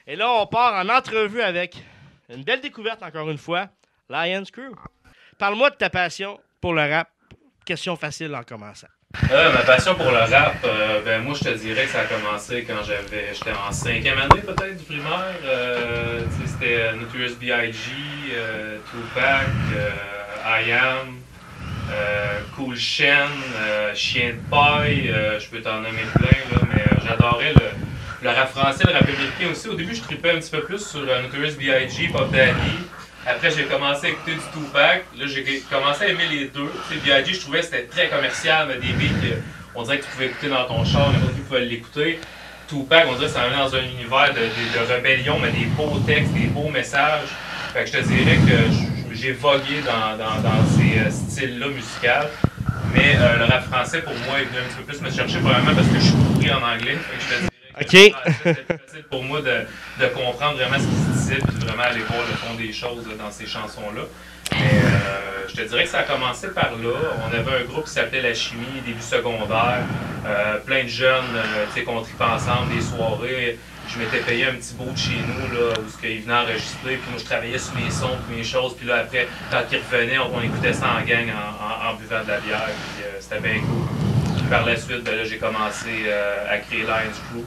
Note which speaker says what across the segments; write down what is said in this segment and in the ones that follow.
Speaker 1: Et là, on part en entrevue avec une belle découverte, encore une fois, Lions Crew. Parle-moi de ta passion pour le rap. Question facile en commençant.
Speaker 2: Ma passion pour le rap, moi je te dirais que ça a commencé quand j'étais en 5e année peut-être du primaire. C'était Notorious B.I.G., Tupac, I Am, Cool Shen, Chien de paille, je peux t'en nommer plein, là, mais j'adorais le rap français, le rap américain aussi. Au début je trippais un petit peu plus sur Notorious B.I.G., Pop Daddy. Après, j'ai commencé à écouter du Tupac. Là, j'ai commencé à aimer les deux. B.I.G., je trouvais que c'était très commercial, mais des beats on dirait que tu pouvais écouter dans ton char, n'importe qui pouvait l'écouter. Tupac, on dirait que ça allait dans un univers de rébellion, mais des beaux textes, des beaux messages. Fait que je te dirais que j'ai vogué dans ces styles-là musicaux. Mais le rap français, pour moi, est venu un petit peu plus me chercher, probablement parce que je suis compris en anglais. Fait que je te dirais que c'était plus facile pour moi de comprendre vraiment ce qui se disait, puis vraiment aller voir le fond des choses là, dans ces chansons-là. Mais je te dirais que ça a commencé par là. On avait un groupe qui s'appelait La Chimie, début secondaire. Plein de jeunes qu'on tripait ensemble, des soirées. Je m'étais payé un petit bout de chez nous là, où ils venaient enregistrer. Puis moi, je travaillais sur mes sons, puis mes choses. Puis là, après, quand ils revenaient, on écoutait ça en gang en buvant de la bière. Puis c'était bien cool. Puis par la suite, là, j'ai commencé à créer Lions Crew.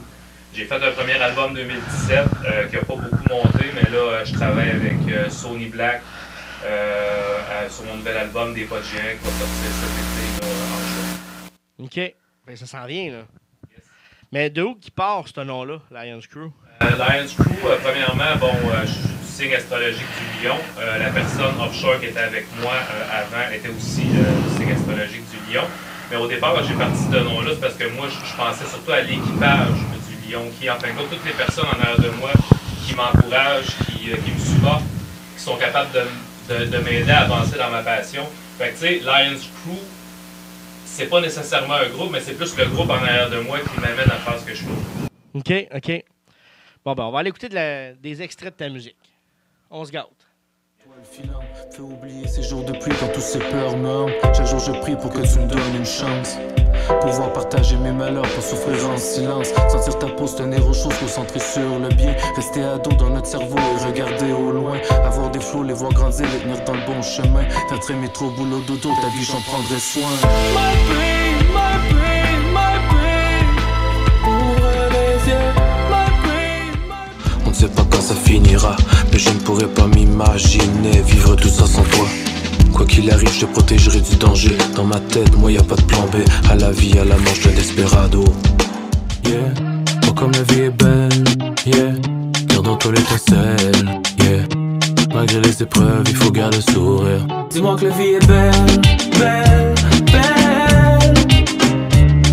Speaker 2: J'ai fait un premier album 2017 qui n'a pas beaucoup monté, mais là, je travaille avec Sony Black sur mon nouvel album Des Pas de Géants qui va sortir cet été en juin.
Speaker 1: OK. Ben, ça s'en vient, là. Yes. Mais de où qui part ce nom-là, Lions Crew?
Speaker 2: Lions Crew, premièrement, je suis du signe astrologique du Lion. La personne offshore qui était avec moi avant était aussi du signe astrologique du Lion. Mais au départ, quand j'ai parti ce nom-là, c'est parce que moi, je pensais surtout à l'équipage du Lion, qui, en fin de compte, toutes les personnes en arrière de moi qui m'encouragent, qui me supportent, qui sont capables de m'aider à avancer dans ma passion. Fait que, tu sais, Lions Crew, c'est pas nécessairement un groupe, mais c'est plus le groupe en arrière de moi qui m'amène à faire ce que je fais.
Speaker 1: OK. Bon, ben, on va aller écouter des extraits de ta musique. On se gâte.
Speaker 3: Le filant fait oublier ces jours de pluie quand tous ces peurs me hantent. Chaque jour je prie pour que tu me donnes une chance. Pouvoir partager mes malheurs, pas souffrir en silence. Sentir ta peau se tenir aux choses, concentrer sur le bien. Rester à dos dans notre cerveau et regarder au loin. Avoir des flots, les voir grandir, les tenir dans le bon chemin. Faire traîner trop boulot dodo, ta vie j'en prendrai soin. My pain, ouvre les yeux. On ne sait pas quand ça finira, mais je ne pourrais pas m'imaginer vivre tout ça sans toi. Quoi qu'il arrive, je te protégerai du danger. Dans ma tête, moi y a pas de plan B. À la vie, à la mort, je desperado. Yeah, oh comme la vie est belle. Yeah, gardons toi l'étincelle. Yeah, malgré les épreuves, il faut garder le sourire. Dis-moi que la vie est belle, belle, belle.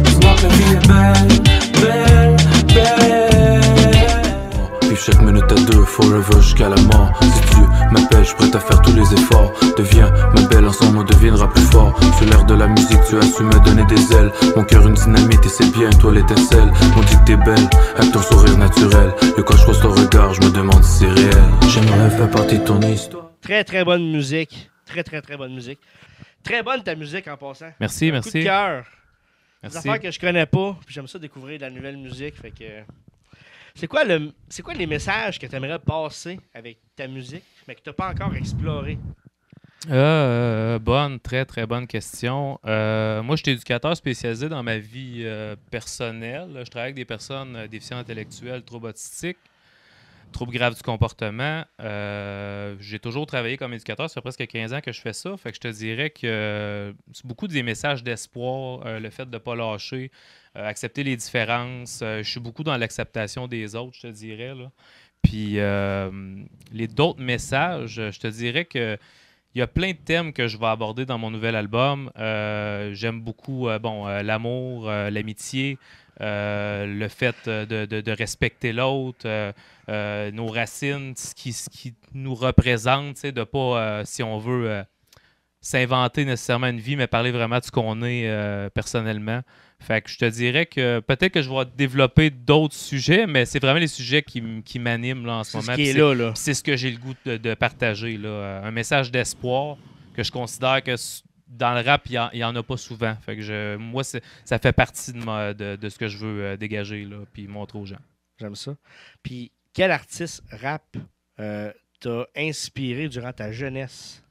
Speaker 3: Dis-moi que la vie est belle, belle, belle. Chaque minute à deux, forever jusqu'à la mort. Si tu m'appelles, je suis prêt à faire tous les efforts. Deviens ma belle, ensemble on deviendra plus fort. Sur l'air de la musique, tu as su me donner des ailes. Mon cœur une dynamite et c'est bien toi l'étincelle. On dit que t'es belle, avec ton sourire naturel. Et quand je croise ton regard, je me demande si c'est réel. J'aimerais faire partie de ton histoire.
Speaker 1: Très très bonne musique. Très bonne musique. Très bonne ta musique en passant.
Speaker 4: Merci.
Speaker 1: Coup de cœur.
Speaker 4: Merci.
Speaker 1: Des affaires que je connais pas, puis j'aime ça découvrir de la nouvelle musique, fait que... C'est quoi les messages que tu aimerais passer avec ta musique, mais que tu n'as pas encore exploré?
Speaker 4: Très bonne question. Moi, je suis éducateur spécialisé dans ma vie personnelle. Je travaille avec des personnes déficientes intellectuelles, troubles autistiques, troubles graves du comportement. J'ai toujours travaillé comme éducateur. Ça fait presque 15 ans que je fais ça. Fait que je te dirais que c'est beaucoup des messages d'espoir, le fait de ne pas lâcher. Accepter les différences. Je suis beaucoup dans l'acceptation des autres, je te dirais. Là. Puis, d'autres messages, je te dirais que il y a plein de thèmes que je vais aborder dans mon nouvel album. J'aime beaucoup l'amour, l'amitié, le fait de respecter l'autre, nos racines, ce qui nous représente, de ne pas, si on veut, s'inventer nécessairement une vie, mais parler vraiment de ce qu'on est personnellement. Fait que je te dirais que peut-être que je vais développer d'autres sujets, mais c'est vraiment les sujets qui m'animent là, en ce moment.
Speaker 1: C'est ce qui est là.
Speaker 4: C'est ce que j'ai le goût de partager. Là. Un message d'espoir que je considère que dans le rap, il n'y en a pas souvent. Fait que moi, ça fait partie de ce que je veux dégager là, puis montrer aux gens.
Speaker 1: J'aime ça. Puis quel artiste rap t'a inspiré durant ta jeunesse?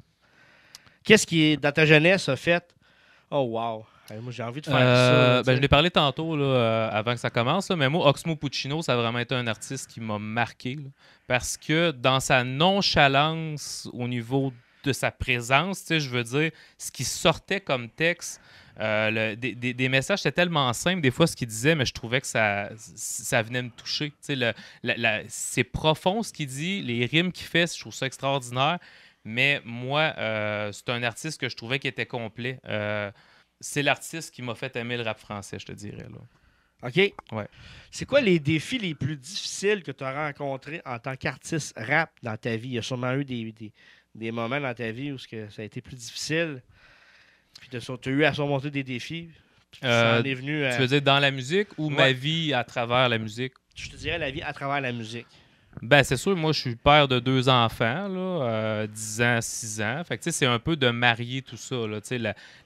Speaker 1: Qu'est-ce qui, dans ta jeunesse, a fait « Oh, wow! Moi, j'ai envie de faire ça. »
Speaker 4: Je l'ai parlé tantôt, là, avant que ça commence, là, mais moi, Oxmo Puccino, ça a vraiment été un artiste qui m'a marqué. Là, parce que dans sa nonchalance au niveau de sa présence, je veux dire, ce qui sortait comme texte, des messages, c'était tellement simple, des fois, ce qu'il disait, mais je trouvais que ça venait me toucher. C'est profond ce qu'il dit, les rimes qu'il fait, je trouve ça extraordinaire. Mais moi, c'est un artiste que je trouvais qui était complet. C'est l'artiste qui m'a fait aimer le rap français, je te dirais. Là.
Speaker 1: OK.
Speaker 4: Ouais.
Speaker 1: C'est quoi les défis les plus difficiles que tu as rencontrés en tant qu'artiste rap dans ta vie? Il y a sûrement eu des moments dans ta vie où ça a été plus difficile. Puis tu as eu à surmonter des défis. Puis ça en est venu à...
Speaker 4: Tu veux dire dans la musique ou ma vie à travers la musique? Je
Speaker 1: te dirais la vie à travers la musique.
Speaker 4: Ben, c'est sûr, moi, je suis père de 2 enfants, là, 10 ans, 6 ans. Fait que, c'est un peu de marier tout ça, là,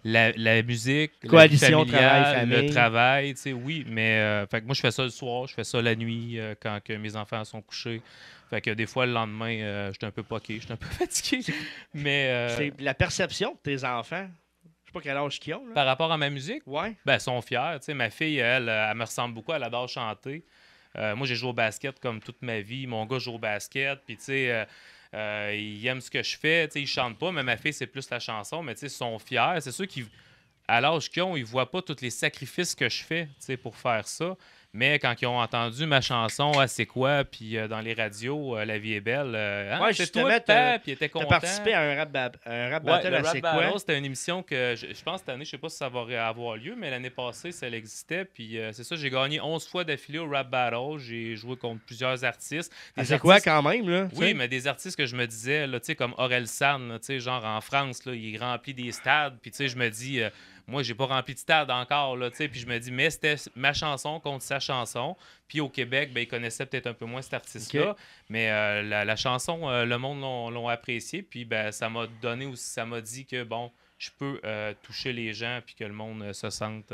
Speaker 4: la musique,
Speaker 1: coalition,
Speaker 4: la vie familiale,
Speaker 1: travail,
Speaker 4: le travail, oui, mais fait que moi, je fais ça le soir, je fais ça la nuit, quand que mes enfants sont couchés. Fait que des fois, le lendemain, j'étais un peu poqué, j'étais un peu fatigué. Mais,
Speaker 1: c'est la perception de tes enfants. Je sais pas quel âge qu'ils ont. Là.
Speaker 4: Par rapport à ma musique,
Speaker 1: ouais.
Speaker 4: Ben, ils sont fiers. Ma fille, elle me ressemble beaucoup, elle adore chanter. Moi, j'ai joué au basket comme toute ma vie. Mon gars joue au basket. Puis, tu sais, il aime ce que je fais. Tu sais, il chante pas, mais ma fille, c'est plus la chanson. Mais, tu sais, ils sont fiers. C'est sûr qu'à l'âge qu'ils ont, ils voient pas tous les sacrifices que je fais, tu sais, pour faire ça. Mais quand ils ont entendu ma chanson, c'est quoi, puis dans les radios, La vie est belle,
Speaker 1: c'est toi, puis
Speaker 4: ils étaient contents.
Speaker 1: Tu as participé à un rap battle,
Speaker 4: le
Speaker 1: C'est
Speaker 4: Rap
Speaker 1: quoi?
Speaker 4: Battle, c'était une émission que, je pense, cette année, je sais pas si ça va avoir lieu, mais l'année passée, ça existait, puis c'est ça, j'ai gagné 11 fois d'affilée au Rap Battle, j'ai joué contre plusieurs artistes.
Speaker 1: C'est quoi quand même, là?
Speaker 4: Oui, mais des artistes que je me disais, là, tu sais, comme Aurel San, tu sais, genre en France, là, il remplit des stades, puis tu sais, je me dis... moi, j'ai pas rempli de stade encore, là, tu sais, puis je me dis, mais c'était ma chanson contre sa chanson. Puis au Québec, ben, ils connaissaient peut-être un peu moins cet artiste-là, okay. Mais la chanson, le monde l'ont apprécié, puis ben, ça m'a donné aussi, ça m'a dit que, bon, je peux toucher les gens, puis que le monde se sente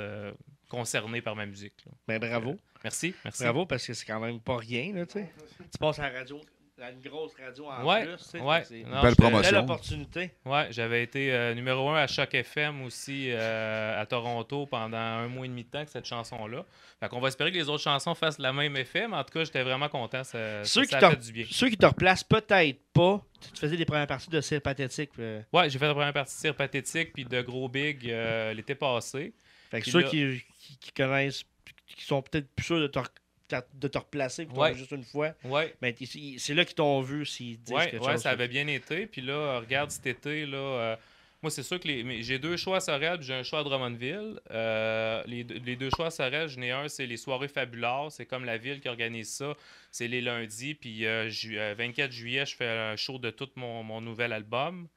Speaker 4: concerné par ma musique. Là.
Speaker 1: Ben, bravo.
Speaker 4: Merci.
Speaker 1: Bravo, parce que c'est quand même pas rien, là, tu sais. Tu passes à la radio... une grosse radio en plus.
Speaker 4: C'est
Speaker 5: une belle promotion.
Speaker 1: Belle opportunité.
Speaker 4: Ouais, j'avais été numéro 1 à Choc FM aussi à Toronto pendant 1 mois et demi de temps avec cette chanson-là. Fait qu'on va espérer que les autres chansons fassent le même effet, mais en tout cas, j'étais vraiment content. Ça a fait du bien.
Speaker 1: Ceux qui te replacent peut-être pas, tu faisais des premières parties de Cire Pathétique.
Speaker 4: Ouais, j'ai fait la première partie de Cire Pathétique puis de Gros Big l'été passé.
Speaker 1: Fait que ceux qui connaissent, qui sont peut-être plus sûrs de te replacer juste une fois.
Speaker 4: Ouais.
Speaker 1: Mais c'est là qu'ils t'ont vu s'ils disent quelque chose.
Speaker 4: Ouais, ça avait bien été. Puis là, regarde cet été, là, moi, c'est sûr que j'ai 2 choix à Sorel, puis j'ai un choix à Drummondville. Les 2 choix à Sorel, j'en ai un, c'est les soirées fabuleuses. C'est comme la ville qui organise ça. C'est les lundis. Puis 24 juillet, je fais un show de tout mon nouvel album.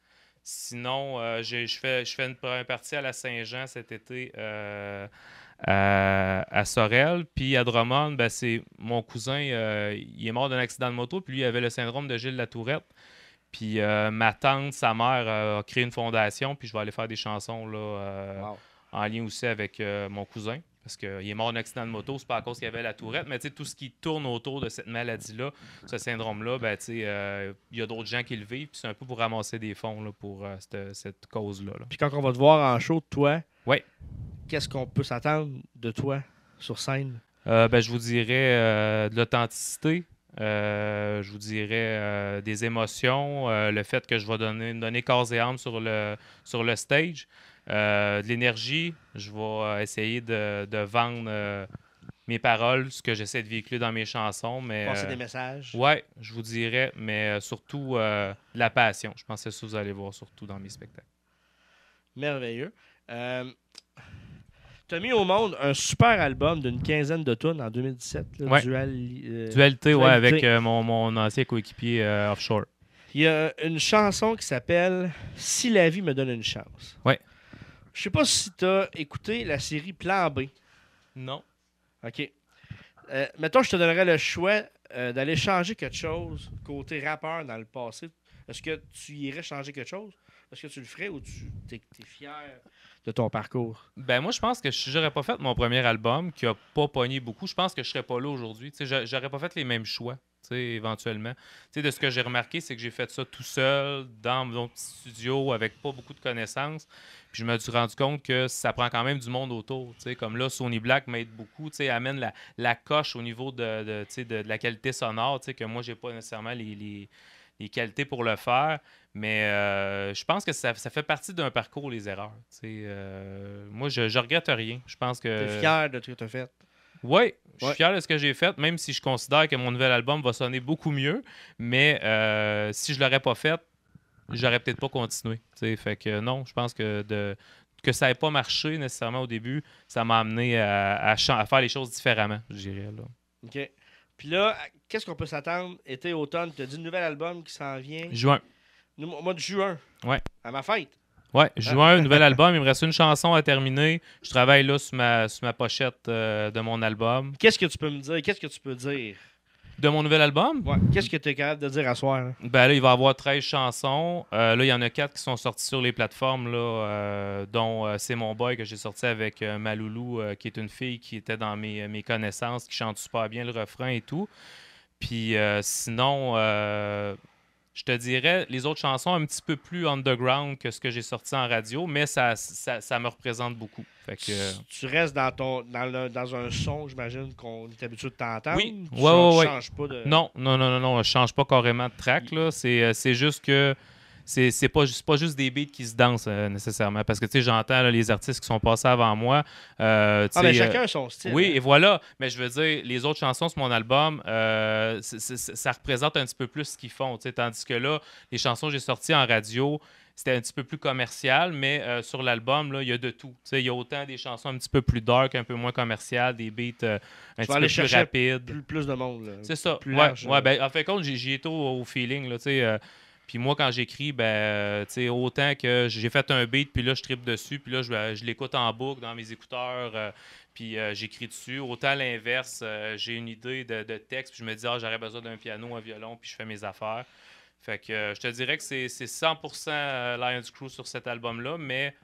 Speaker 4: Sinon, je fais une première partie à la Saint-Jean cet été. À Sorel, puis à Drummond, ben, c'est mon cousin, il est mort d'un accident de moto, puis lui, il avait le syndrome de Gilles Latourette. Puis ma tante, sa mère, a créé une fondation, puis je vais aller faire des chansons là, en lien aussi avec mon cousin, parce qu'il est mort d'un accident de moto, c'est pas à cause qu'il avait la Tourette, mais tout ce qui tourne autour de cette maladie-là, ce syndrome-là, ben, il y a d'autres gens qui le vivent, puis c'est un peu pour ramasser des fonds là, pour cette cause-là. Là.
Speaker 1: Puis quand on va te voir en show, toi,
Speaker 4: ouais.
Speaker 1: Qu'est-ce qu'on peut s'attendre de toi sur scène?
Speaker 4: Je vous dirais de l'authenticité. Je vous dirais des émotions. Le fait que je vais donner corps et âme sur le stage. De l'énergie. Je vais essayer de vendre mes paroles, ce que j'essaie de véhiculer dans mes chansons.
Speaker 1: Passer des messages.
Speaker 4: Oui, je vous dirais. Mais surtout de la passion. Je pense que c'est ça que vous allez voir surtout dans mes spectacles.
Speaker 1: Merveilleux. Tu as mis au monde un super album d'une 15aine de tunes en 2017. Là,
Speaker 4: ouais. Dualité, ouais, avec mon ancien coéquipier offshore.
Speaker 1: Il y a une chanson qui s'appelle « Si la vie me donne une chance ».
Speaker 4: Ouais.
Speaker 1: Je sais pas si tu as écouté la série Plan B.
Speaker 4: Non.
Speaker 1: OK. Mettons, je te donnerais le choix d'aller changer quelque chose côté rappeur dans le passé. Est-ce que tu irais changer quelque chose? Est-ce que tu le ferais ou tu es fier de ton parcours?
Speaker 4: Ben moi, je pense que si j'aurais pas fait mon premier album, qui a pas pogné beaucoup, je pense que je serais pas là aujourd'hui. J'aurais pas fait les mêmes choix. éventuellement. T'sais, de ce que j'ai remarqué, c'est que j'ai fait ça tout seul, dans mon petit studio, avec pas beaucoup de connaissances. Puis je me suis rendu compte que ça prend quand même du monde autour. Comme là, Sony Black m'aide beaucoup, amène la coche au niveau de la qualité sonore, que moi, j'ai pas nécessairement les qualités pour le faire. Mais je pense que ça fait partie d'un parcours, les erreurs. Moi, je regrette rien. Je pense que...
Speaker 1: T'es fier de ce que tu as fait?
Speaker 4: Oui, je suis fier de ce que j'ai fait, même si je considère que mon nouvel album va sonner beaucoup mieux. Mais si je l'aurais pas fait, j'aurais peut-être pas continué. Fait que non, je pense que ça n'ait pas marché nécessairement au début, ça m'a amené à faire les choses différemment, je dirais. Là.
Speaker 1: OK. Puis là, qu'est-ce qu'on peut s'attendre? Été, automne, tu as dit nouvel album qui s'en vient.
Speaker 4: Juin.
Speaker 1: Au mois de juin.
Speaker 4: Ouais.
Speaker 1: À ma fête.
Speaker 4: Ouais, juin, un nouvel album. Il me reste une chanson à terminer. Je travaille là sur ma pochette de mon album.
Speaker 1: Qu'est-ce que tu peux me dire? Qu'est-ce que tu peux dire?
Speaker 4: De mon nouvel album?
Speaker 1: Ouais. Qu'est-ce que tu es capable de dire à soir? Hein?
Speaker 4: Ben là, il va y avoir 13 chansons. Là, il y en a 4 qui sont sorties sur les plateformes, là, dont C'est mon boy que j'ai sorti avec Maloulou, qui est une fille qui était dans mes connaissances, qui chante super bien le refrain et tout. Puis sinon, je te dirais, les autres chansons un petit peu plus underground que ce que j'ai sorti en radio, mais ça me représente beaucoup. Fait que,
Speaker 1: tu restes dans un son, j'imagine, qu'on est habitué de t'entendre.
Speaker 4: Oui,
Speaker 1: tu changes pas de...
Speaker 4: Non, je change pas carrément de track. Là. C'est juste que c'est pas juste des beats qui se dansent nécessairement. Parce que tu sais, j'entends là, les artistes qui sont passés avant moi.
Speaker 1: mais chacun a son style.
Speaker 4: Oui,
Speaker 1: hein?
Speaker 4: et voilà. Mais je veux dire, les autres chansons sur mon album, ça représente un petit peu plus ce qu'ils font. Tandis que là, les chansons que j'ai sorties en radio, c'était un petit peu plus commercial, mais sur l'album, il y a de tout. Il y a autant des chansons un petit peu plus dark, un peu moins commerciales, des beats un petit peu plus rapides.
Speaker 1: Plus de monde. Là.
Speaker 4: C'est ça.
Speaker 1: Plus large,
Speaker 4: Ben, en fait, compte, j'y étais au feeling. Là, puis moi, quand j'écris, autant que j'ai fait un beat, puis là, je trippe dessus, puis là, je l'écoute en boucle dans mes écouteurs, puis j'écris dessus. Autant l'inverse, j'ai une idée de texte, puis je me dis, j'aurais besoin d'un piano, un violon, puis je fais mes affaires. Fait que je te dirais que c'est 100% Lions Crew sur cet album-là, mais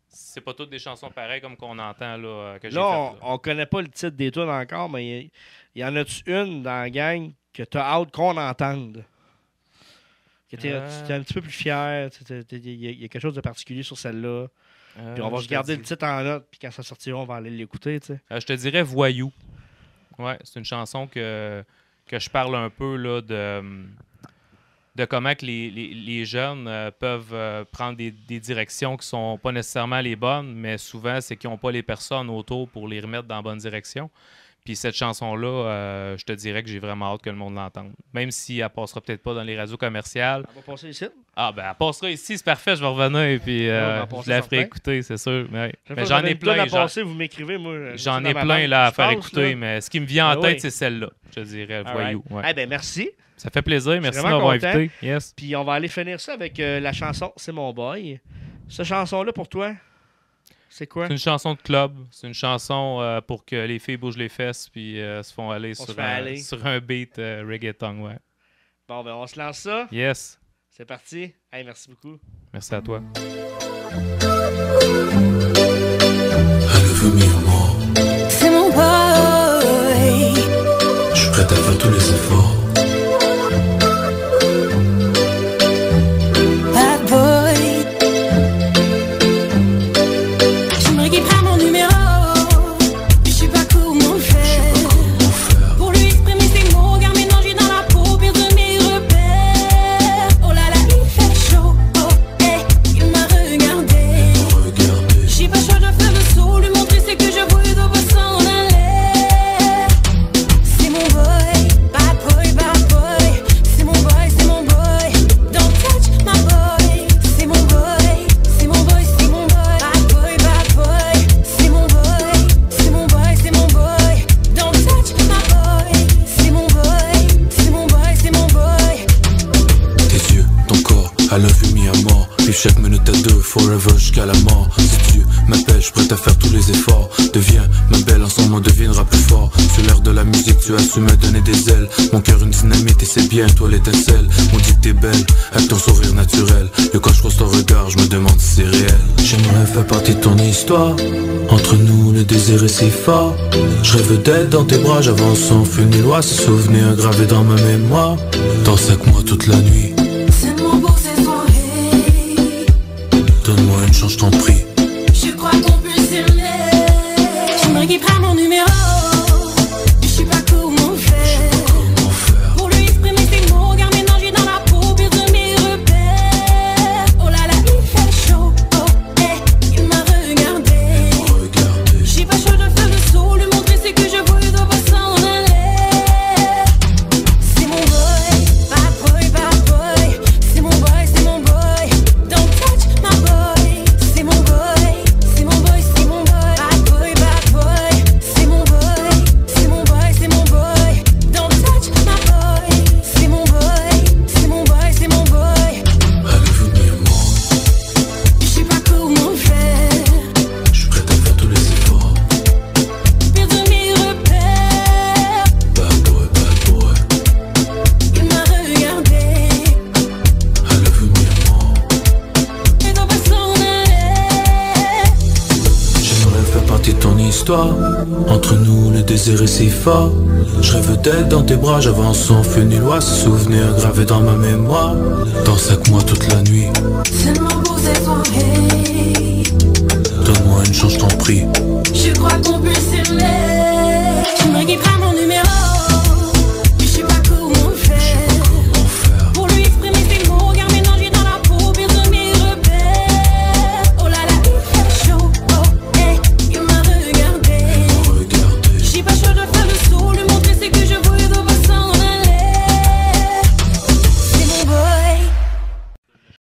Speaker 4: c'est pas toutes des chansons pareilles comme qu'on entend là, que j'ai faites.
Speaker 1: On connaît pas le titre des tunes encore, mais il y en a-tu une dans la gang que tu as hâte qu'on entende? Que tu es un petit peu plus fier, il y a quelque chose de particulier sur celle-là. Puis on va se garder le titre en note, puis quand ça sortira, on va aller l'écouter.
Speaker 4: Je te dirais Voyou. Ouais, c'est une chanson que je parle un peu là, de comment que les jeunes peuvent prendre des directions qui sont pas nécessairement les bonnes, mais souvent, c'est qu'ils n'ont pas les personnes autour pour les remettre dans la bonne direction. Puis cette chanson-là, je te dirais que j'ai vraiment hâte que le monde l'entende. Même si elle passera peut-être pas dans les radios commerciales.
Speaker 1: Elle va passer ici?
Speaker 4: Ah, ben elle passera ici, c'est parfait, je vais revenir et puis je la ferai écouter, c'est sûr. Mais j'en ai plein.
Speaker 1: À passer, vous m'écrivez, moi.
Speaker 4: J'en ai plein là, à faire écouter,
Speaker 1: là.
Speaker 4: Mais ce qui me vient en tête, c'est celle-là, je te dirais, Voyou.
Speaker 1: Ouais. Eh ben merci.
Speaker 4: Ça fait plaisir, merci de m'avoir invité. Yes.
Speaker 1: Puis on va aller finir ça avec la chanson C'est mon boy. Cette chanson-là, pour toi, c'est quoi?
Speaker 4: C'est une chanson de club. C'est une chanson pour que les filles bougent les fesses puis se font aller sur un beat reggaeton. Ouais.
Speaker 1: Bon, ben on se lance ça.
Speaker 4: Yes.
Speaker 1: C'est parti. Hey, merci beaucoup.
Speaker 4: Merci à toi.
Speaker 5: C'est mon boy.
Speaker 3: Je suis prêt à faire tous les efforts.
Speaker 5: Bad boy. J'aimerais qu'il prenne mon numéro. Je sais pas comment faire. Pour lui exprimer ses mots, car maintenant j'ai dans la peau, pire de mes repères. Oh là là, il fait chaud. Oh, hey, il m'a regardé. J'ai pas le choix de faire le saut, lui montrer ce que je vois et de pas s'en aller. C'est mon boy, bad boy, bad boy. C'est mon boy, c'est mon boy. Don't touch my boy. C'est mon boy, c'est mon boy, c'est mon boy. Bad boy, bad boy. C'est mon boy, c'est mon boy, c'est mon boy. Don't touch my boy. C'est mon boy, c'est mon boy, c'est mon boy.
Speaker 3: Tes yeux, ton corps, I love you, mi amor. Les vivre chaque minute à deux, forever jusqu'à la mort. Si tu m'appelles, je suis prêt à faire tous les efforts. Deviens ma belle, ensemble on deviendra plus fort. Sur l'air de la musique, tu as su me donner des ailes. Mon cœur une dynamite et c'est bien, toi l'étincelle. On dit que t'es belle, avec ton sourire naturel. Et quand je croise ton regard, je me demande si c'est réel. J'aimerais faire partie de ton histoire. Entre nous, le désir est si fort. Je rêve d'être dans tes bras, j'avance sans feu ni loi. Ces souvenirs gravés dans ma mémoire. Danse avec moi toute la nuit.
Speaker 5: C'est mon beau, c'est soirée.
Speaker 3: Donne-moi une chance, je t'en prie.
Speaker 5: Je crois qu'on peut s'aimer. J'aimerais qu'il prenne mon numéro. Je sais pas comment faire. Pour lui exprimer ses mots, regarde mélanger dans la peau, perdre mes repères. Oh là là, il fait chaud. Oh, hey, il m'a regardé. J'ai pas choix de faire le saut, lui montrer ce que je vois, il doit pas s'en aller. C'est mon boy, bad boy, bad boy. C'est mon boy, c'est mon boy. Don't touch my boy. C'est mon boy, c'est mon boy, c'est mon boy. Bad boy, bad boy. C'est mon boy, c'est mon boy, c'est mon boy. Don't touch my boy. C'est mon boy, c'est mon boy, c'est mon boy.
Speaker 3: Allez venir moi,
Speaker 5: Je sais pas comment faire.
Speaker 3: je suis prêt à faire tous les efforts.
Speaker 5: Perdre mes repères.
Speaker 3: Bad boy,
Speaker 5: Il m'a regardé.
Speaker 3: allez venir moi.
Speaker 5: Et doit pas s'en aller.
Speaker 3: J'aimerais faire partie de ton histoire. Entre nous, le désir est si fort. Je rêve d'être dans tes bras, j'avance sans feu ni loi. Ces souvenirs gravés dans ma mémoire. Danse avec moi toute la nuit.
Speaker 5: C'est mon beau, c'est soirée.
Speaker 3: Donne-moi une chance, je t'en prie.
Speaker 5: Je crois qu'on peut s'aimer.